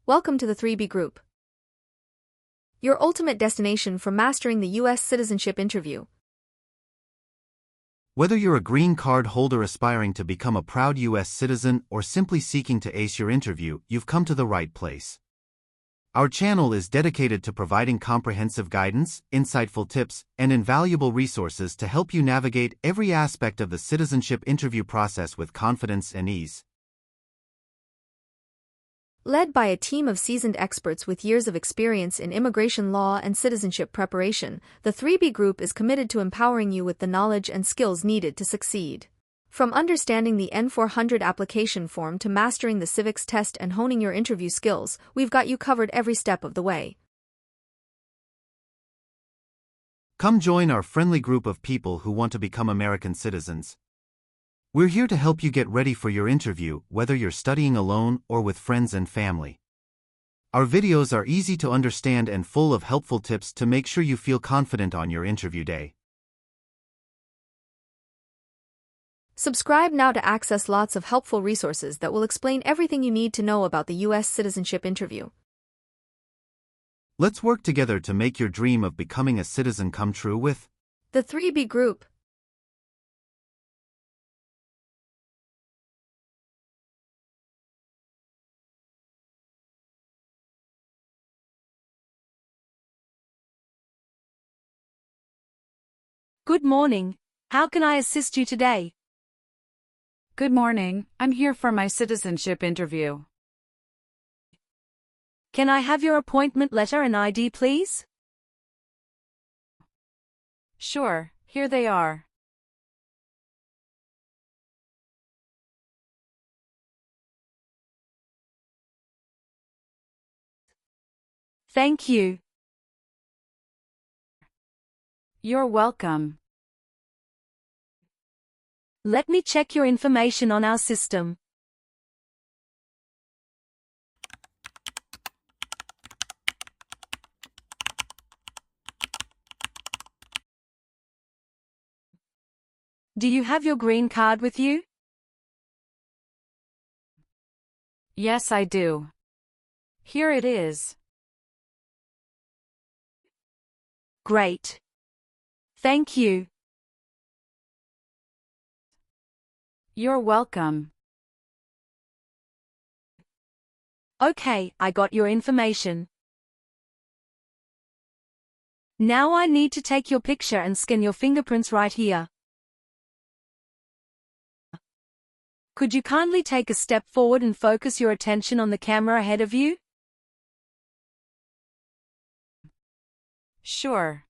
Welcome to the 3B Group, your ultimate destination for mastering the U.S. citizenship interview. Whether you're a green card holder aspiring to become a proud U.S. citizen or simply seeking to ace your interview, you've come to the right place. Our channel is dedicated to providing comprehensive guidance, insightful tips, and invaluable resources to help you navigate every aspect of the citizenship interview process with confidence and ease. Led by a team of seasoned experts with years of experience in immigration law and citizenship preparation, the 3B Group is committed to empowering you with the knowledge and skills needed to succeed. From understanding the N-400 application form to mastering the civics test and honing your interview skills, we've got you covered every step of the way. Come join our friendly group of people who want to become American citizens. We're here to help you get ready for your interview, whether you're studying alone or with friends and family. Our videos are easy to understand and full of helpful tips to make sure you feel confident on your interview day. Subscribe now to access lots of helpful resources that will explain everything you need to know about the U.S. citizenship interview. Let's work together to make your dream of becoming a citizen come true with the 3B Group. Good morning. How can I assist you today? Good morning. I'm here for my citizenship interview. Can I have your appointment letter and ID, please? Sure, here they are. Thank you. You're welcome. Let me check your information on our system. Do you have your green card with you? Yes, I do. Here it is. Great. Thank you. You're welcome. Okay, I got your information. Now I need to take your picture and scan your fingerprints right here. Could you kindly take a step forward and focus your attention on the camera ahead of you? Sure.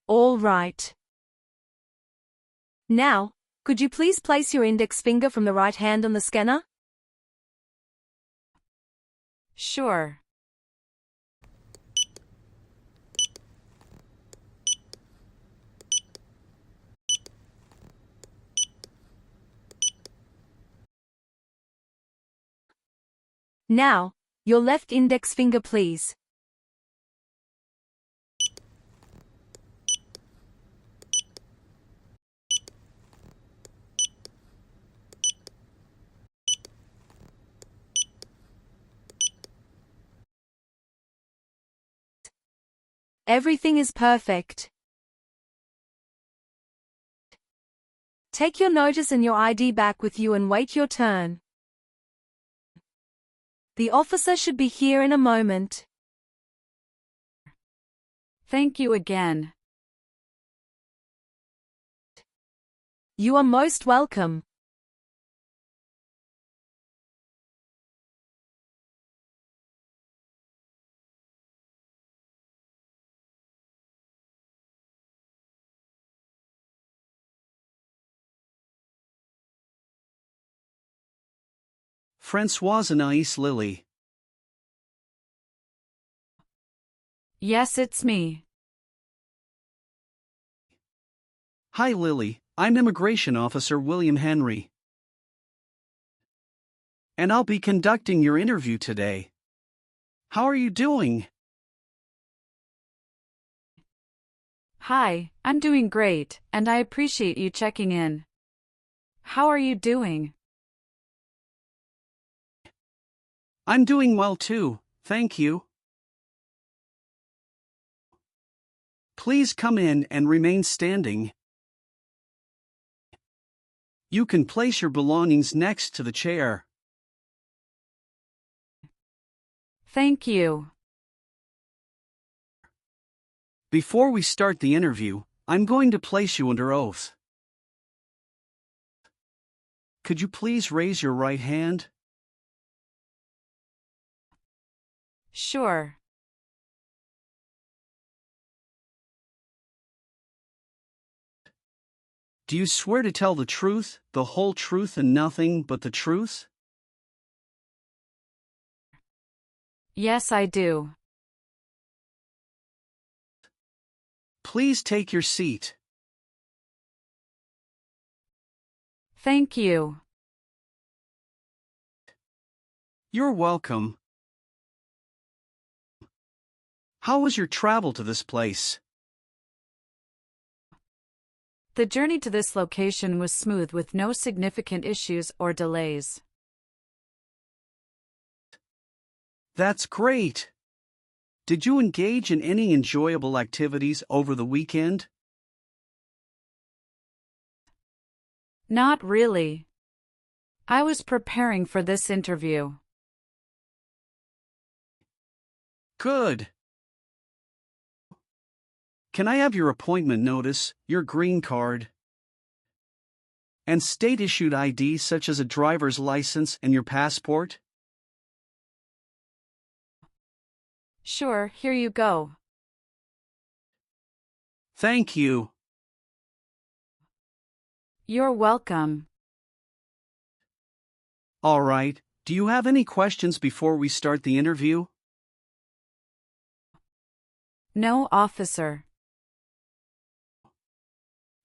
All right. Now, could you please place your index finger from the right hand on the scanner? Sure. Now, your left index finger, please. Everything is perfect. Take your notice and your ID back with you and wait your turn. The officer should be here in a moment. Thank you again. You are most welcome. Françoise Anais Lily. Yes, it's me. Hi Lily, I'm Immigration Officer William Henry. And I'll be conducting your interview today. How are you doing? Hi, I'm doing great, and I appreciate you checking in. How are you doing? I'm doing well too, thank you. Please come in and remain standing. You can place your belongings next to the chair. Thank you. Before we start the interview, I'm going to place you under oath. Could you please raise your right hand? Sure. Do you swear to tell the truth, the whole truth and nothing but the truth? Yes, I do. Please take your seat. Thank you. You're welcome. How was your travel to this place? The journey to this location was smooth with no significant issues or delays. That's great. Did you engage in any enjoyable activities over the weekend? Not really. I was preparing for this interview. Good. Can I have your appointment notice, your green card, and state-issued ID such as a driver's license and your passport? Sure, here you go. Thank you. You're welcome. All right, do you have any questions before we start the interview? No, officer.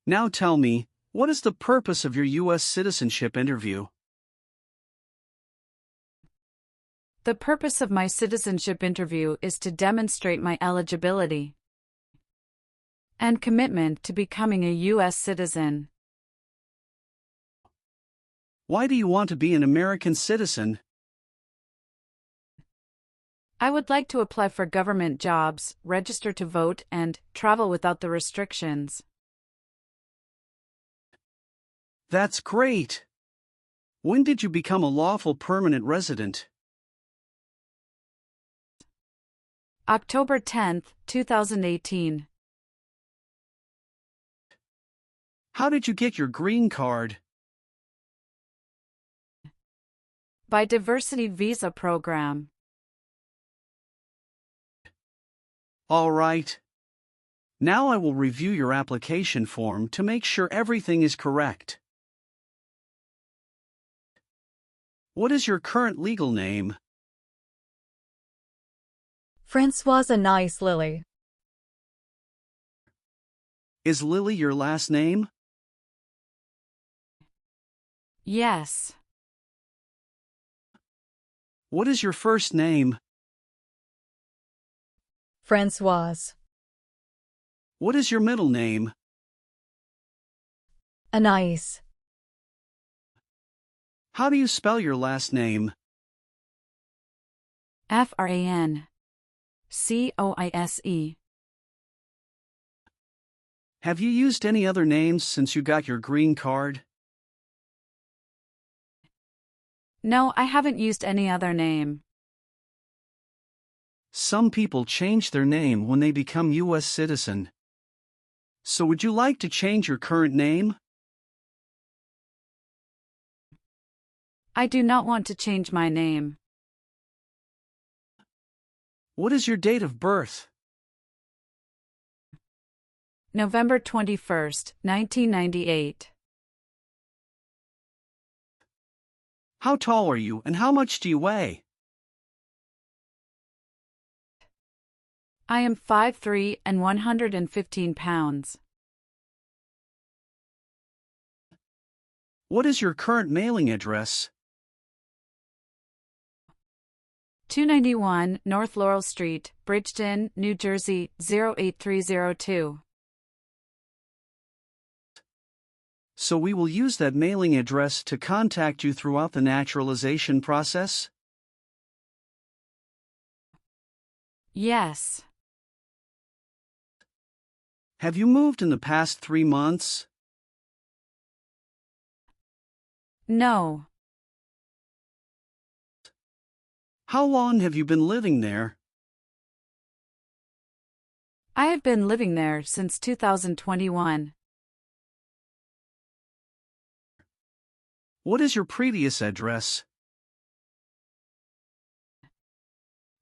Now tell me, what is the purpose of your U.S. citizenship interview? The purpose of my citizenship interview is to demonstrate my eligibility and commitment to becoming a U.S. citizen. Why do you want to be an American citizen? I would like to apply for government jobs, register to vote, and travel without the restrictions. That's great. When did you become a lawful permanent resident? October 10, 2018. How did you get your green card? By Diversity Visa Program. All right. Now I will review your application form to make sure everything is correct. What is your current legal name? Francoise Nice Lily. Is Lily your last name? Yes. What is your first name? Francoise. What is your middle name? Anais. How do you spell your last name? FRANCOISE. Have you used any other names since you got your green card? No, I haven't used any other name. Some people change their name when they become U.S. citizen. So would you like to change your current name? I do not want to change my name. What is your date of birth? November 21, 1998. How tall are you and how much do you weigh? I am 5'3" and 115 pounds. What is your current mailing address? 291 North Laurel Street, Bridgeton, New Jersey, 08302. So we will use that mailing address to contact you throughout the naturalization process? Yes. Have you moved in the past 3 months? No. How long have you been living there? I have been living there since 2021. What is your previous address?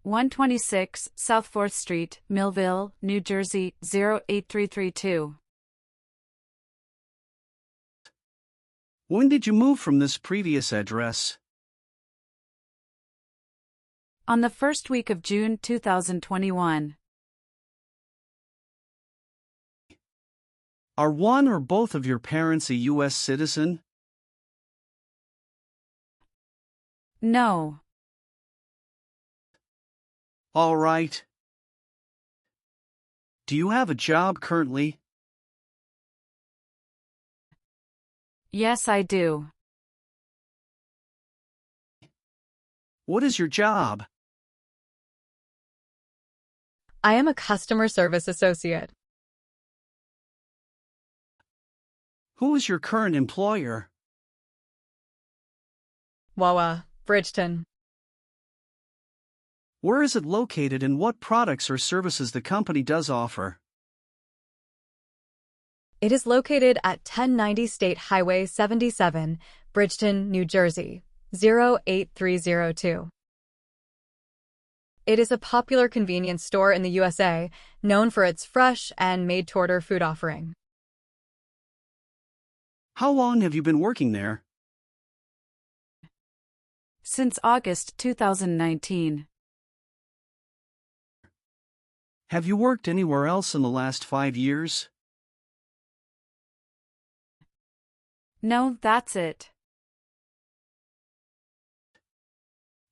126 South 4th Street, Millville, New Jersey, 08332. When did you move from this previous address? On the first week of June 2021. Are one or both of your parents a U.S. citizen? No. All right. Do you have a job currently? Yes, I do. What is your job? I am a customer service associate. Who is your current employer? Wawa, Bridgeton. Where is it located and what products or services the company does offer? It is located at 1090 State Highway 77, Bridgeton, New Jersey, 08302. It is a popular convenience store in the USA, known for its fresh and made-to-order food offering. How long have you been working there? Since August 2019. Have you worked anywhere else in the last 5 years? No, that's it.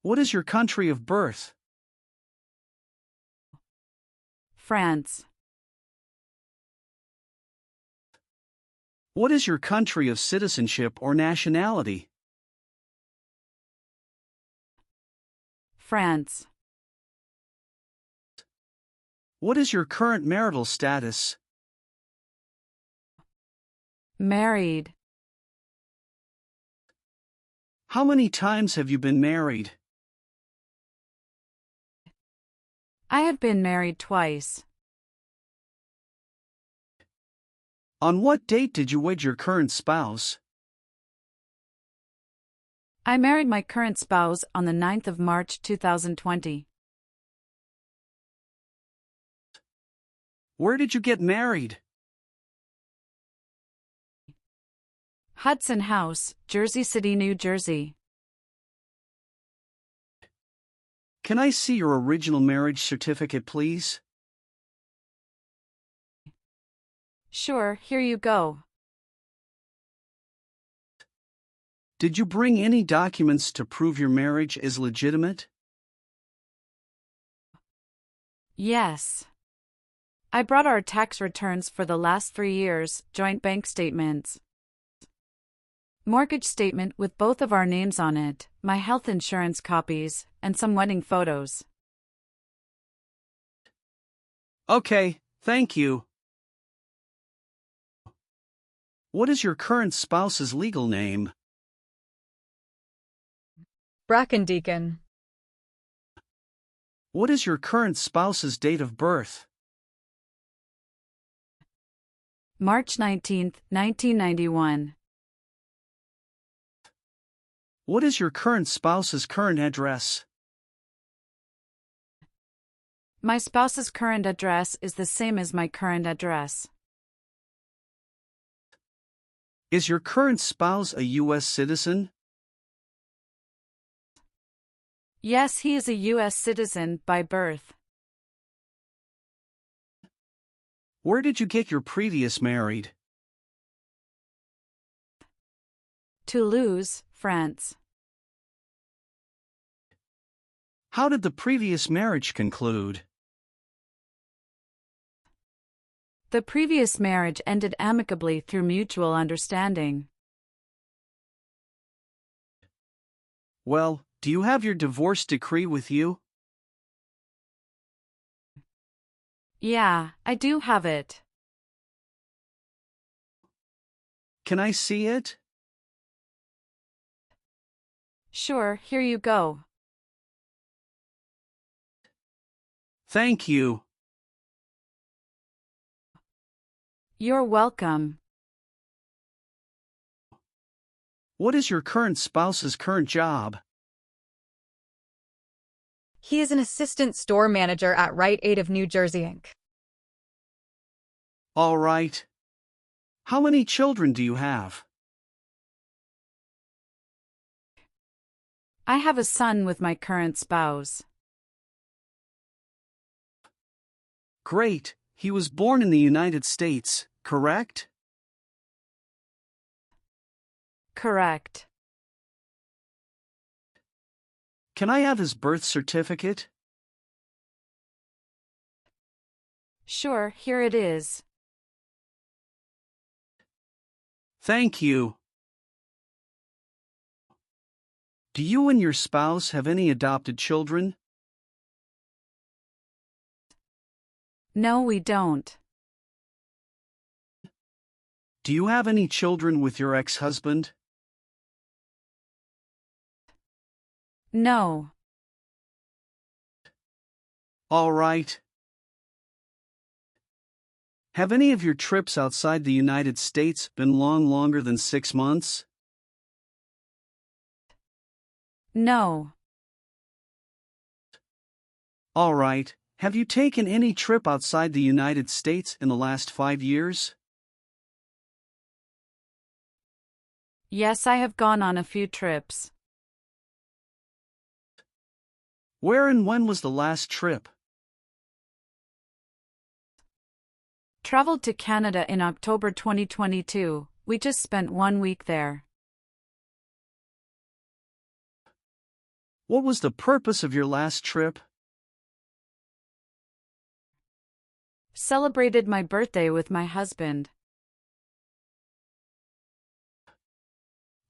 What is your country of birth? France. What is your country of citizenship or nationality? France. What is your current marital status? Married. How many times have you been married? I have been married twice. On what date did you wed your current spouse? I married my current spouse on the 9th of March 2020. Where did you get married? Hudson House, Jersey City, New Jersey. Can I see your original marriage certificate, please? Sure, here you go. Did you bring any documents to prove your marriage is legitimate? Yes. I brought our tax returns for the last 3 years, joint bank statements, mortgage statement with both of our names on it, my health insurance copies, and some wedding photos. Okay, thank you. What is your current spouse's legal name? Brackendeacon. What is your current spouse's date of birth? March 19, 1991. What is your current spouse's current address? My spouse's current address is the same as my current address. Is your current spouse a U.S. citizen? Yes, he is a U.S. citizen by birth. Where did you get your previous married? Toulouse, France. How did the previous marriage conclude? The previous marriage ended amicably through mutual understanding. Well, do you have your divorce decree with you? Yeah, I do have it. Can I see it? Sure, here you go. Thank you. You're welcome. What is your current spouse's current job? He is an assistant store manager at Rite Aid of New Jersey, Inc. All right. How many children do you have? I have a son with my current spouse. Great. He was born in the United States, correct? Correct. Can I have his birth certificate? Sure, here it is. Thank you. Do you and your spouse have any adopted children? No, we don't. Do you have any children with your ex-husband? No. All right. Have any of your trips outside the United States been longer than 6 months? No. All right. Have you taken any trip outside the United States in the last 5 years? Yes, I have gone on a few trips. Where and when was the last trip? Traveled to Canada in October 2022. We just spent 1 week there. What was the purpose of your last trip? Celebrated my birthday with my husband.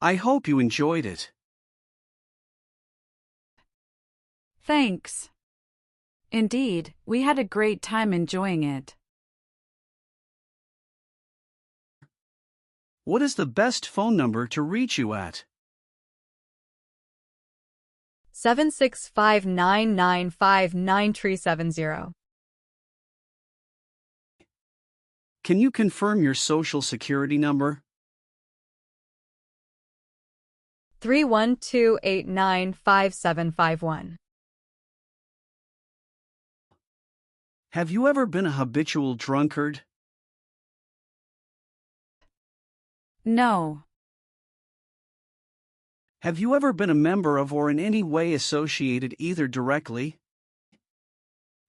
I hope you enjoyed it. Thanks. Indeed, we had a great time enjoying it. What is the best phone number to reach you at? 765-995-9370. Can you confirm your social security number? 312-895751. Have you ever been a habitual drunkard? No. Have you ever been a member of or in any way associated either directly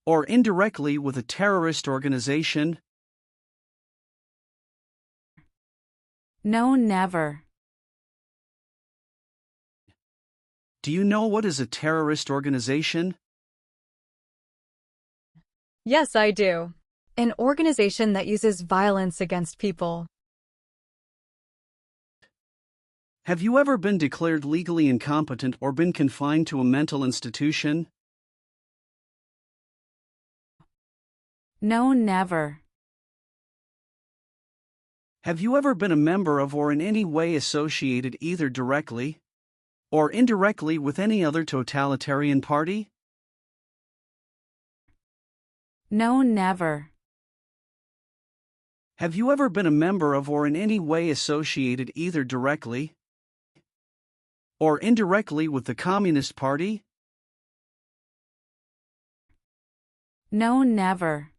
or indirectly with a terrorist organization? No, never. Do you know what is a terrorist organization? Yes, I do. An organization that uses violence against people. Have you ever been declared legally incompetent or been confined to a mental institution? No, never. Have you ever been a member of or in any way associated either directly or indirectly with any other totalitarian party? No, never. Have you ever been a member of or in any way associated either directly or indirectly with the Communist Party? No, never.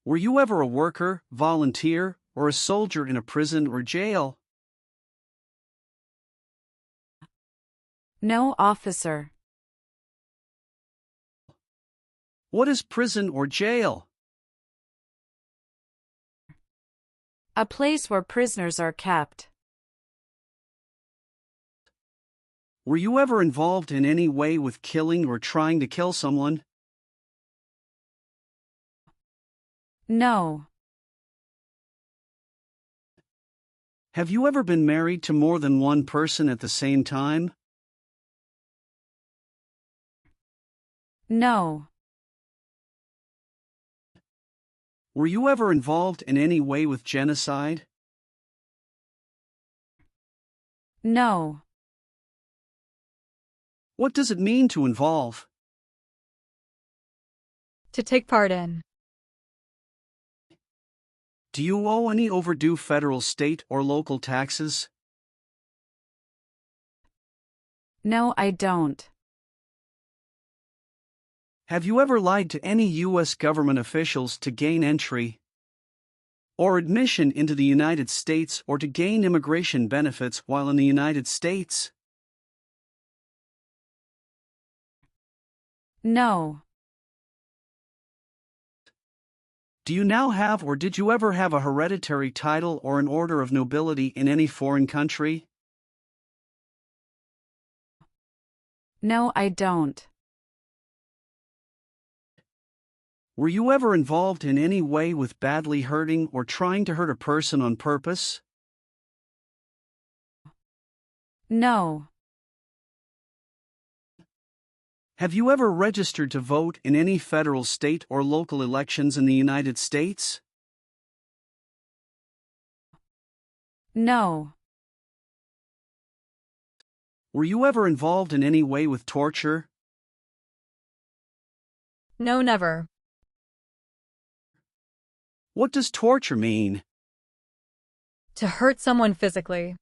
Were you ever a worker, volunteer, or a soldier in a prison or jail? No, officer. What is prison or jail? A place where prisoners are kept. Were you ever involved in any way with killing or trying to kill someone? No. Have you ever been married to more than one person at the same time? No. Were you ever involved in any way with genocide? No. What does it mean to involve? To take part in. Do you owe any overdue federal, state, or local taxes? No, I don't. Have you ever lied to any U.S. government officials to gain entry or admission into the United States or to gain immigration benefits while in the United States? No. Do you now have or did you ever have a hereditary title or an order of nobility in any foreign country? No, I don't. Were you ever involved in any way with badly hurting or trying to hurt a person on purpose? No. Have you ever registered to vote in any federal, state, or local elections in the United States? No. Were you ever involved in any way with torture? No, never. What does torture mean? To hurt someone physically.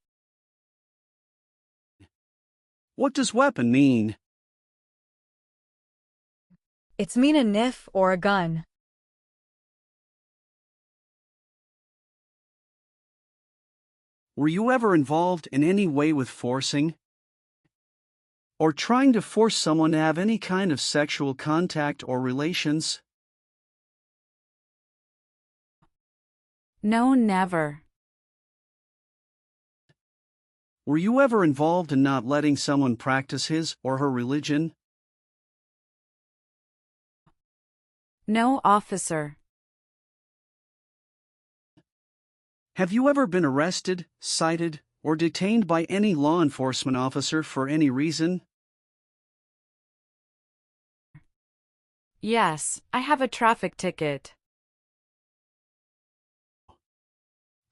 What does weapon mean? It's mean a knife or a gun. Were you ever involved in any way with forcing or trying to force someone to have any kind of sexual contact or relations? No, never. Were you ever involved in not letting someone practice his or her religion? No, officer. Have you ever been arrested, cited, or detained by any law enforcement officer for any reason? Yes, I have a traffic ticket.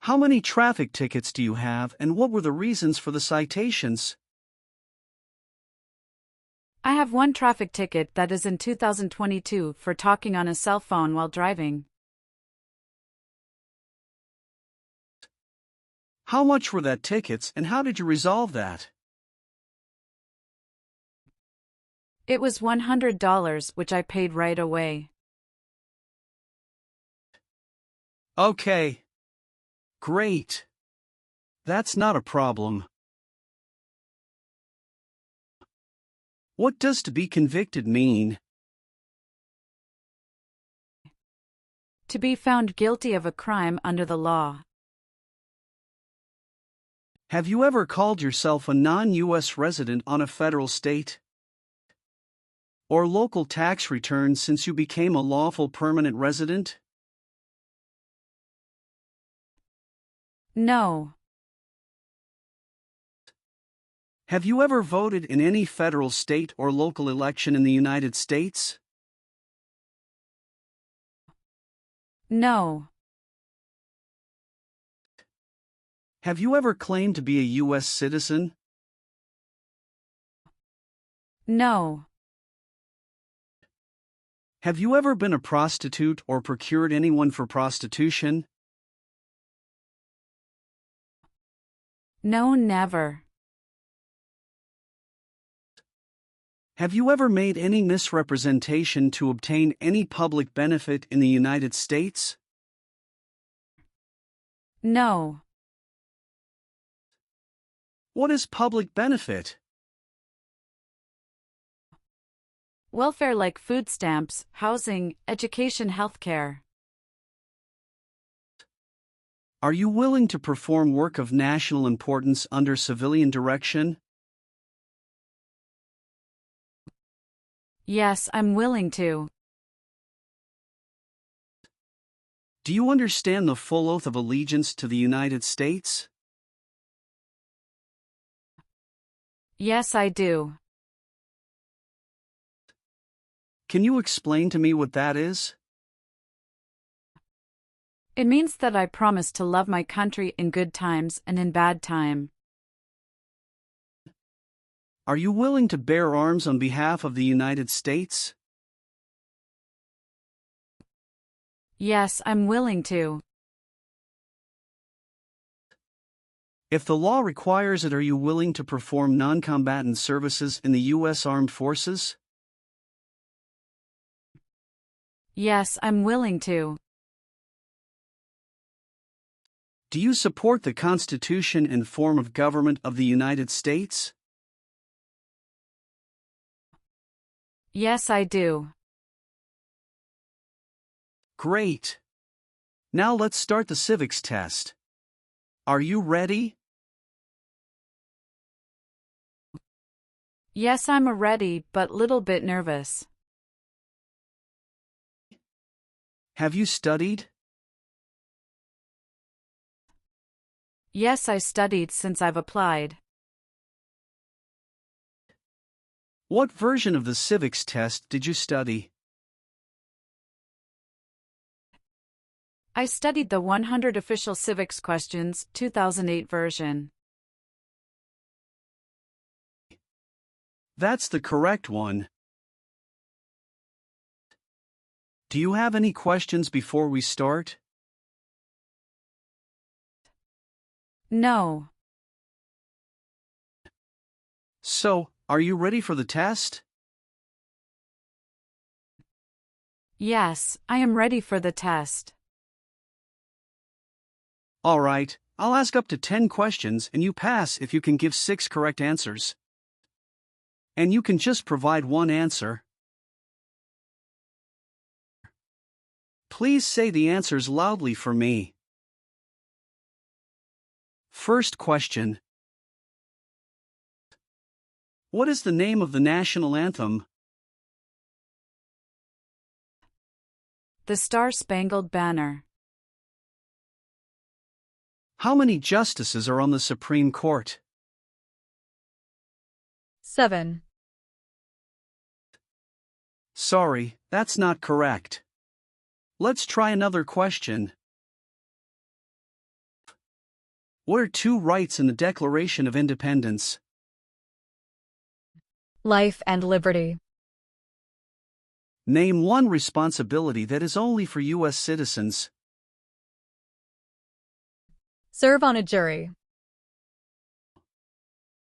How many traffic tickets do you have, and what were the reasons for the citations? I have one traffic ticket that is in 2022 for talking on a cell phone while driving. How much were that tickets, and how did you resolve that? It was $100, which I paid right away. Okay. Great. That's not a problem. What does to be convicted mean? To be found guilty of a crime under the law. Have you ever called yourself a non-U.S. resident on a federal, state, or local tax return since you became a lawful permanent resident? No. Have you ever voted in any federal, state, or local election in the United States? No. Have you ever claimed to be a U.S. citizen? No. Have you ever been a prostitute or procured anyone for prostitution? No, never. Have you ever made any misrepresentation to obtain any public benefit in the United States? No. What is public benefit? Welfare like food stamps, housing, education, healthcare. Are you willing to perform work of national importance under civilian direction? Yes, I'm willing to. Do you understand the full oath of allegiance to the United States? Yes, I do. Can you explain to me what that is? It means that I promise to love my country in good times and in bad time. Are you willing to bear arms on behalf of the United States? Yes, I'm willing to. If the law requires it, are you willing to perform non-combatant services in the U.S. Armed Forces? Yes, I'm willing to. Do you support the Constitution and form of government of the United States? Yes, I do. Great. Now let's start the civics test. Are you ready? Yes, I'm ready, but little bit nervous. Have you studied? Yes, I studied since I've applied. What version of the civics test did you study? I studied the 100 Official Civics Questions, 2008 version. That's the correct one. Do you have any questions before we start? No. So, are you ready for the test? Yes, I am ready for the test. All right, I'll ask up to 10 questions and you pass if you can give 6 correct answers. And you can just provide one answer. Please say the answers loudly for me. First question. What is the name of the national anthem? The Star-Spangled Banner. How many justices are on the Supreme Court? 7. Sorry, that's not correct. Let's try another question. What are 2 rights in the Declaration of Independence? Life and liberty. Name one responsibility that is only for U.S. citizens. Serve on a jury.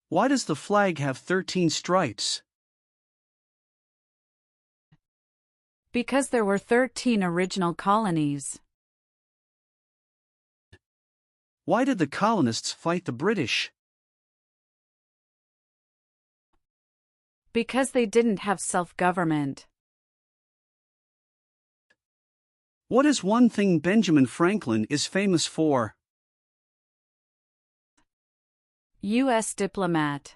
Why does the flag have 13 stripes? Because there were 13 original colonies. Why did the colonists fight the British? Because they didn't have self-government. What is one thing Benjamin Franklin is famous for? U.S. diplomat.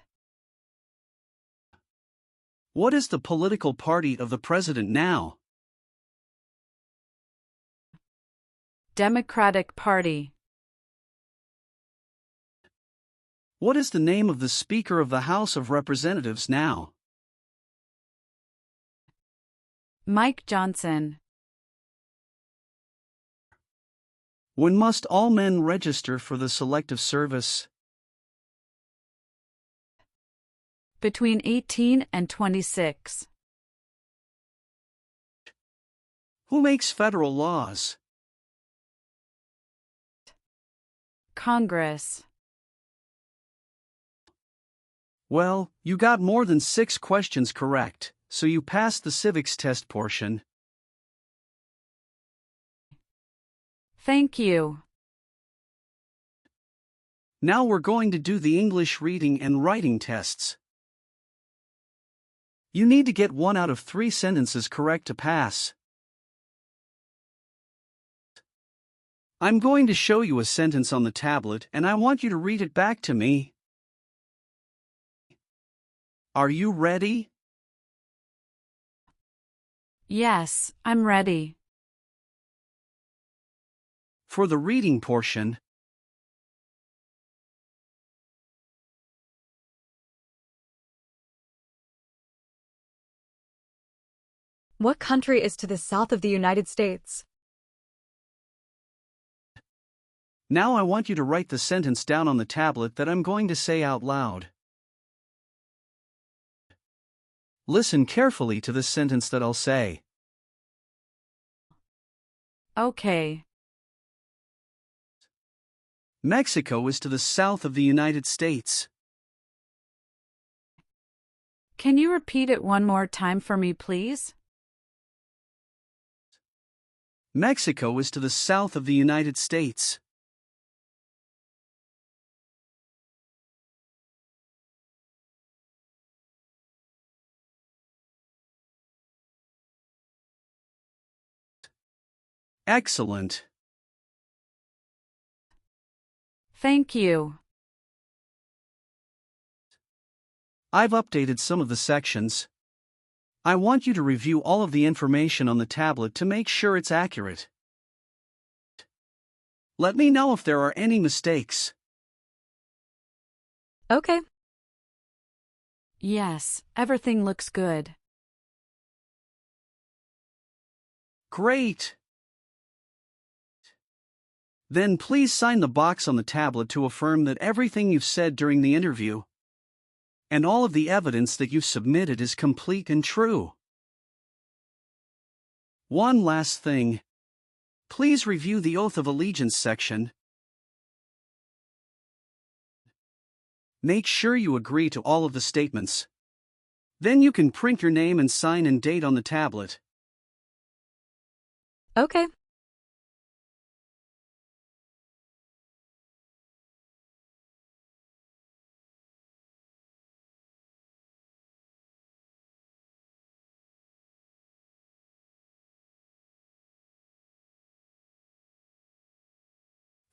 What is the political party of the president now? Democratic Party. What is the name of the Speaker of the House of Representatives now? Mike Johnson. When must all men register for the Selective Service? Between 18 and 26. Who makes federal laws? Congress. Well, you got more than 6 questions correct, so you passed the civics test portion. Thank you. Now we're going to do the English reading and writing tests. You need to get 1 out of 3 sentences correct to pass. I'm going to show you a sentence on the tablet and I want you to read it back to me. Are you ready? Yes, I'm ready. For the reading portion, What country is to the south of the United States? now I want you to write the sentence down on the tablet that I'm going to say out loud. Listen carefully to this sentence that I'll say. Okay. Mexico is to the south of the United States. Can you repeat it one more time for me, please? Mexico is to the south of the United States. Excellent. Thank you. I've updated some of the sections. I want you to review all of the information on the tablet to make sure it's accurate. Let me know if there are any mistakes. Okay. Yes, everything looks good. Great. Then please sign the box on the tablet to affirm that everything you've said during the interview and all of the evidence that you've submitted is complete and true. One last thing. Please review the Oath of Allegiance section. Make sure you agree to all of the statements. Then you can print your name and sign and date on the tablet. Okay.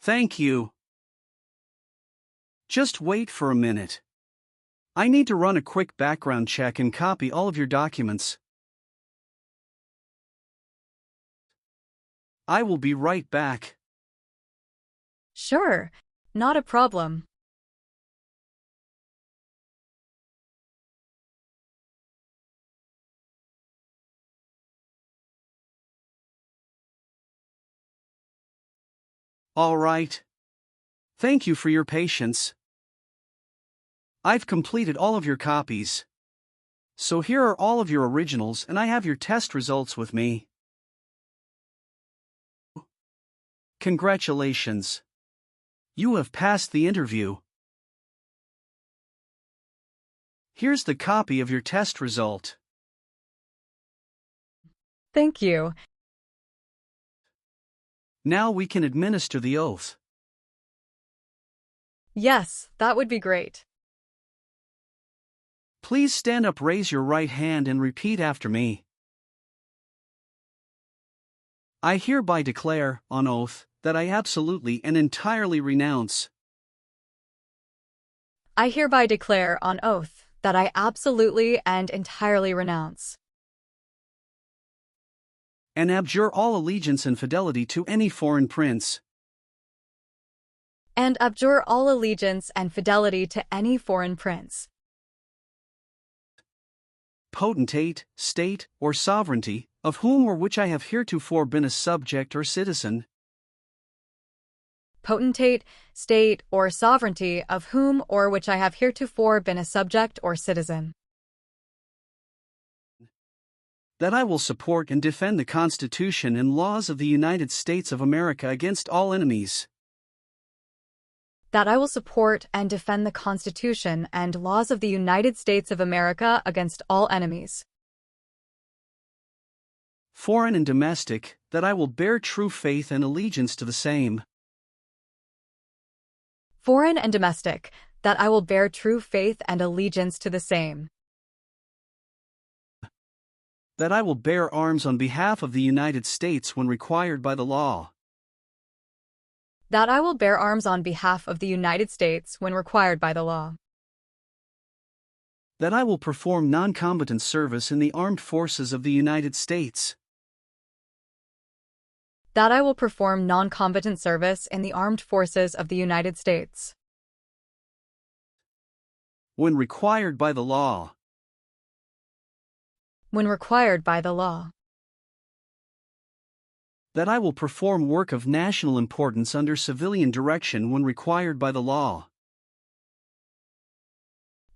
Thank you. Just wait for a minute. I need to run a quick background check and copy all of your documents. I will be right back. Sure. Not a problem. All right. Thank you for your patience. I've completed all of your copies. So here are all of your originals and I have your test results with me. Congratulations. You have passed the interview. Here's the copy of your test result. Thank you. Now we can administer the oath. Yes, that would be great. Please stand up, raise your right hand and repeat after me. I hereby declare, on oath, that I absolutely and entirely renounce. I hereby declare on oath that I absolutely and entirely renounce And abjure all allegiance and fidelity to any foreign prince, and abjure all allegiance and fidelity to any foreign prince, potentate, state, or sovereignty, of whom or which I have heretofore been a subject or citizen, potentate, state, or sovereignty of whom or which I have heretofore been a subject or citizen, that I will support and defend the Constitution and laws of the United States of America against all enemies, that I will support and defend the Constitution and laws of the United States of America against all enemies, foreign and domestic, that I will bear true faith and allegiance to the same, foreign and domestic, that I will bear true faith and allegiance to the same, that I will bear arms on behalf of the United States when required by the law, that I will bear arms on behalf of the United States when required by the law, that I will perform non-combatant service in the armed forces of the United States, That I will perform non-combatant service in the armed forces of the United States. When required by the law. When required by the law. That I will perform work of national importance under civilian direction when required by the law.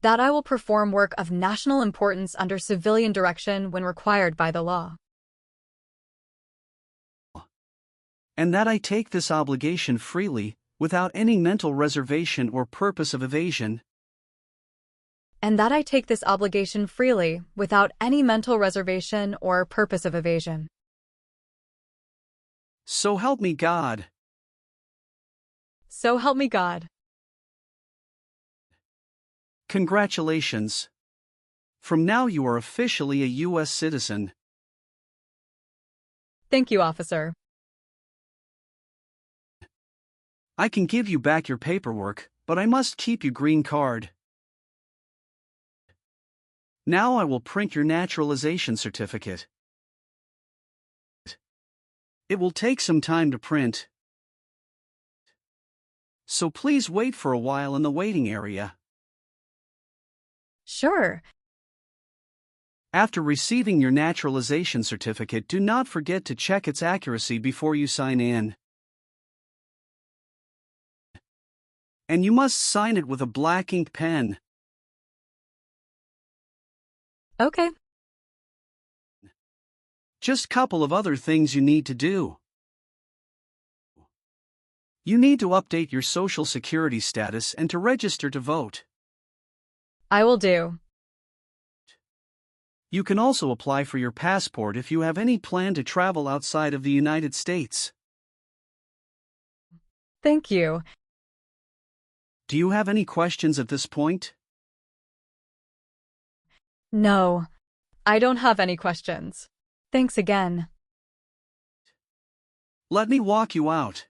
That I will perform work of national importance under civilian direction when required by the law. And that I take this obligation freely, without any mental reservation or purpose of evasion. And that I take this obligation freely, without any mental reservation or purpose of evasion. So help me God. So help me God. Congratulations. From now you are officially a U.S. citizen. Thank you, officer. I can give you back your paperwork, but I must keep your green card. Now I will print your naturalization certificate. It will take some time to print. So please wait for a while in the waiting area. Sure. After receiving your naturalization certificate, do not forget to check its accuracy before you sign in. And you must sign it with a black ink pen. Okay. Just a couple of other things you need to do. You need to update your social security status and to register to vote. I will do. You can also apply for your passport if you have any plan to travel outside of the United States. Thank you. Do you have any questions at this point? No. I don't have any questions. Thanks again. Let me walk you out.